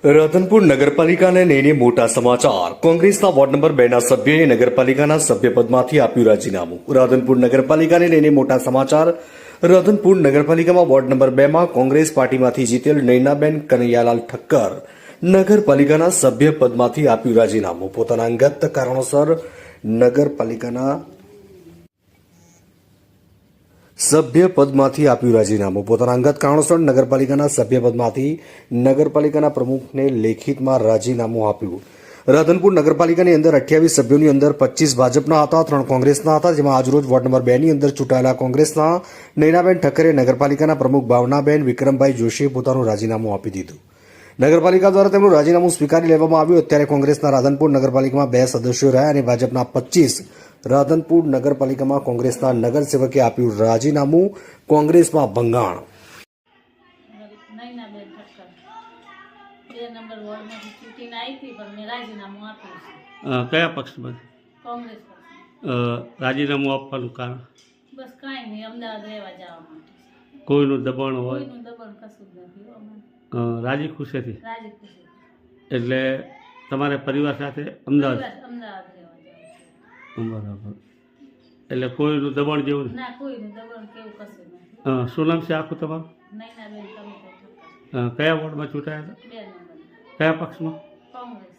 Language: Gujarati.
રાધનપુર નગરપાલિકાને લઈને મોટા સમાચાર. કોંગ્રેસના વોર્ડ નંબર 2 ના સભ્યએ નગરપાલિકાના સભ્યપદમાંથી આપ્યું રાજીનામું. રાધનપુર નગરપાલિકાને લઈને મોટા સમાચાર. રાધનપુર નગરપાલિકામાં વોર્ડ નંબર 2 માં કોંગ્રેસ પાર્ટીમાંથી જીતેલ નૈનાબેન કનૈયાલાલ ઠક્કર નગરપાલિકાના સભ્યપદમાંથી આપ્યું રાજીનામું. પોતાના અંગત કારણોસર નગરપાલિકાના સભ્યપદમાંથી આપ્યું રાજીનામું. પોતાના અંગત કારણોસર નગરપાલિકાના સભ્યપદમાંથી નગરપાલિકાના પ્રમુખને લેખિતમાં રાજીનામું આપ્યું. રાધનપુર નગરપાલિકાની અંદર 28 સભ્યોની અંદર 25 ભાજપના હતા, 3 કોંગ્રેસના હતા, જેમાં આજરોજ વોર્ડ નંબર 2 ની અંદર ચૂંટાયેલા કોંગ્રેસના નૈનાબેન ઠક્કરે નગરપાલિકાના પ્રમુખ ભાવનાબેન વિક્રમભાઈ જોશીએ પોતાનું રાજીનામું આપી દીધું. નગરપાલિકા દ્વારા તેમનું રાજીનામું સ્વીકારી લેવામાં આવ્યું. અત્યારે કોંગ્રેસના રાધનપુર નગરપાલિકામાં 2 સદસ્યો રહ્યા અને ભાજપના 25. રાધનપુર નગરપાલિકામાં કોંગ્રેસના નગરસેવકે આપ્યું રાજીનામું. કોંગ્રેસમાં ભંગાણ. નૈનાબેન ઠક્કર 2 નંબર વોર્ડમાંથી ચૂંટીને આવી હતી, પણ મેં રાજીનામું આપ્યું છે. કયા પક્ષમાં કોંગ્રેસ પક્ષ. રાજીનામું આપવાનું કારણ? બસ કાંઈ નહીં, અમદાવાદ રહેવા જવા માટે. કોઈનું દબાણ હોય? કોઈનું દબાણ કશું જ નથી હો મને. રાજી ખુશીથી? રાજી ખુશી. એટલે તમારે પરિવાર સાથે અમદાવાદ? અમદાવાદ રહેવા જવું છે. બરાબર. એટલે કોઈનું દબાણ જેવું ના, કોઈનું દબાણ કેવું કશું નથી. શું નામ છે આખું તમારું? નૈનાબેન કનૈયાલાલ ઠક્કર. કયા વોર્ડમાં ચૂંટાયા હતા? 2 નંબર. કયા પક્ષમાં? કોંગ્રેસ.